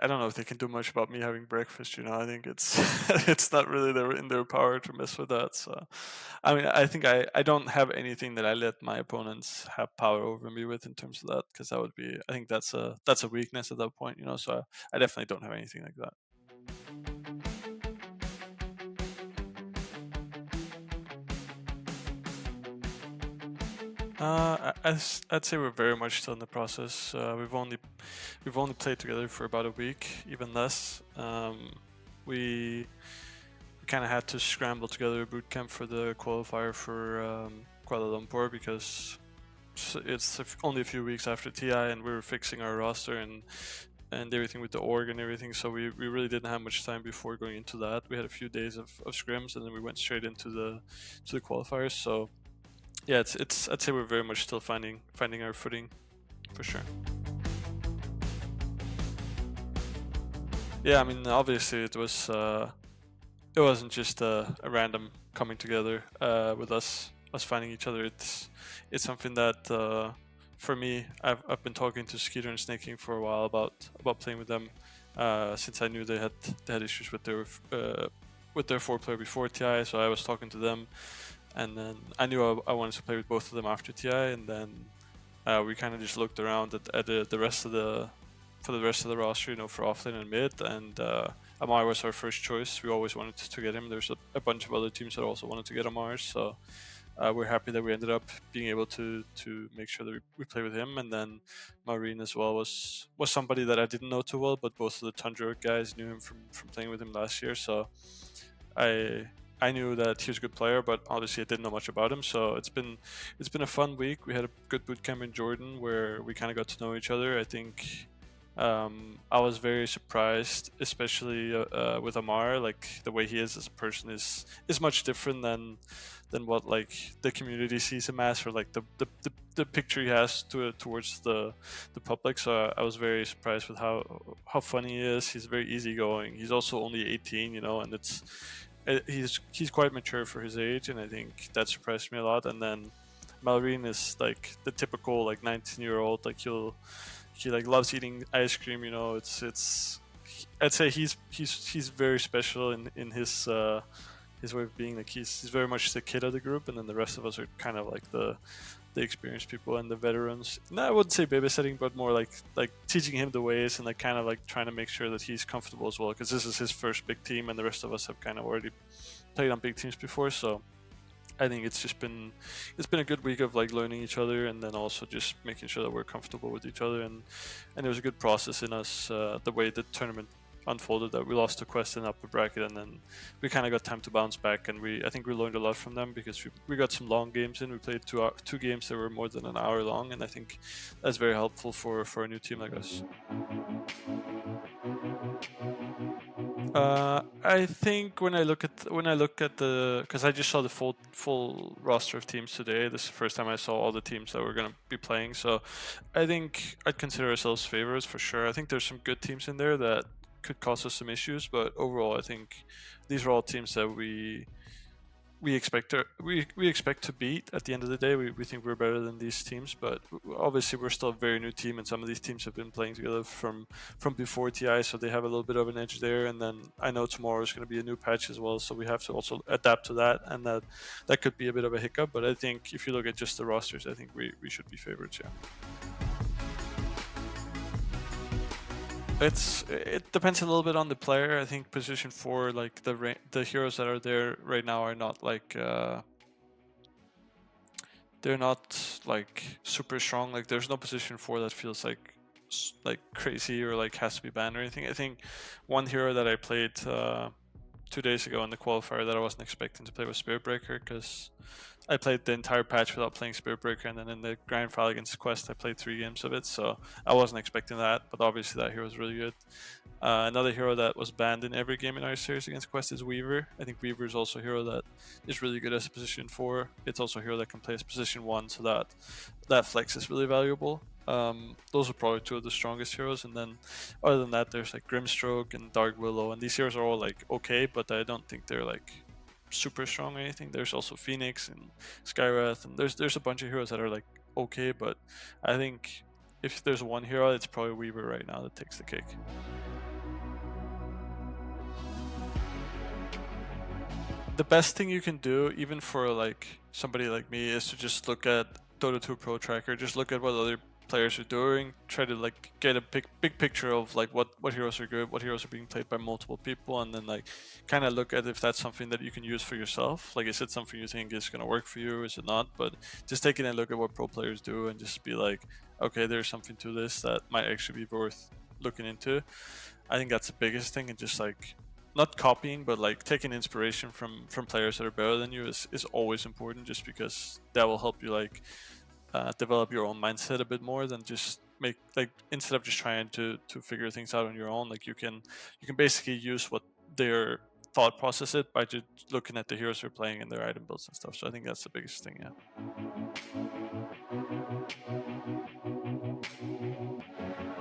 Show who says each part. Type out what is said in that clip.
Speaker 1: I don't know if they can do much about me having breakfast. I think it's it's not really in their power to mess with that. So, I mean, I think I don't have anything that I let my opponents have power over me with in terms of that, because that would be, I think that's a weakness at that point. So I definitely don't have anything like that. I'd say we're very much still in the process. We've only played together for about a week, even less. We kind of had to scramble together a boot camp for the qualifier for Kuala Lumpur, because it's only a few weeks after TI, and we were fixing our roster and everything with the org and everything. So we really didn't have much time before going into that. We had a few days of scrims, and then we went straight into the qualifiers. So yeah, it's I'd say we're very much still finding our footing, for sure. Yeah, I mean, obviously it wasn't just a random coming together with us finding each other. It's something that for me, I've been talking to Skeeter and Snaking for a while about playing with them, since I knew they had issues with their 4 player before TI. So I was talking to them, and then I knew I wanted to play with both of them after TI, and then we kind of just looked around at the rest of the roster, for offlane and mid, and Amar was our first choice. We always wanted to get him. There's a bunch of other teams that also wanted to get Amar, so we're happy that we ended up being able to make sure that we play with him. And then Marine as well was somebody that I didn't know too well, but both of the Tundra guys knew him from playing with him last year, so I I knew that he was a good player, but obviously I didn't know much about him. So it's been a fun week. We had a good boot camp in Jordan where we kind of got to know each other. I think I was very surprised, especially with Amar. Like the way he is as a person is much different than what like the community sees him as, or like the picture he has towards the public. So I was very surprised with how funny he is. He's very easygoing. He's also only 18, and he's quite mature for his age, and I think that surprised me a lot. And then Malrine is like the typical like 19-year-old. Like he like loves eating ice cream. It's I'd say he's very special in his way of being. Like he's very much the kid of the group, and then the rest of us are kind of like the experienced people and the veterans. No, I wouldn't say babysitting, but more like teaching him the ways, and like kind of like trying to make sure that he's comfortable as well, because this is his first big team, and the rest of us have kind of already played on big teams before. So I think it's been a good week of like learning each other, and then also just making sure that we're comfortable with each other, and there was a good process in us, the way the tournament unfolded, that we lost to Quest in upper bracket, and then we kind of got time to bounce back, and I think we learned a lot from them, because we got some long games in. We played two games that were more than an hour long, and I think that's very helpful for a new team like us. I think when I look at the, because I just saw the full roster of teams today. This is the first time I saw all the teams that we're gonna be playing. So I think I'd consider ourselves favorites for sure. I think there's some good teams in there that could cause us some issues, but overall, I think these are all teams that we expect to beat. At the end of the day, we think we're better than these teams, but obviously we're still a very new team, and some of these teams have been playing together from before TI, so they have a little bit of an edge there. And then I know tomorrow is going to be a new patch as well, so we have to also adapt to that, and that could be a bit of a hiccup. But I think if you look at just the rosters, I think we should be favorites. Yeah. It depends a little bit on the player. I think position four, like the heroes that are there right now, are not like they're not like super strong. Like there's no position four that feels like crazy or like has to be banned or anything. I think one hero that I played 2 days ago in the qualifier that I wasn't expecting to play was Spirit Breaker, because I played the entire patch without playing Spirit Breaker, and then in the grand final against Quest, I played 3 games of it, so I wasn't expecting that. But obviously, that hero is really good. Another hero that was banned in every game in our series against Quest is Weaver. I think Weaver is also a hero that is really good as a position 4. It's also a hero that can play as position 1, so that flex is really valuable. Those are probably two of the strongest heroes, and then other than that, there's like Grimstroke and Dark Willow, and these heroes are all like okay, but I don't think they're like super strong or anything. There's also Phoenix and Skywrath, and there's a bunch of heroes that are like okay, but I think if there's one hero, it's probably Weaver right now that takes the cake. the best thing you can do, even for like somebody like me, is to just look at Dota 2 Pro Tracker. Just look at what other players are doing. Try to like get a big picture of like what heroes are good, what heroes are being played by multiple people, and then like kind of look at if that's something that you can use for yourself. Like, is it something you think is gonna work for you? Is it not? But just taking a look at what pro players do and just be like, okay, there's something to this that might actually be worth looking into. I think that's the biggest thing, and just like not copying, but like taking inspiration from players that are better than you is always important, just because that will help you like develop your own mindset a bit more than just make like, instead of just trying to figure things out on your own. Like, you can basically use what their thought process it by just looking at the heroes you're playing and their item builds and stuff. So I think that's the biggest thing. Yeah.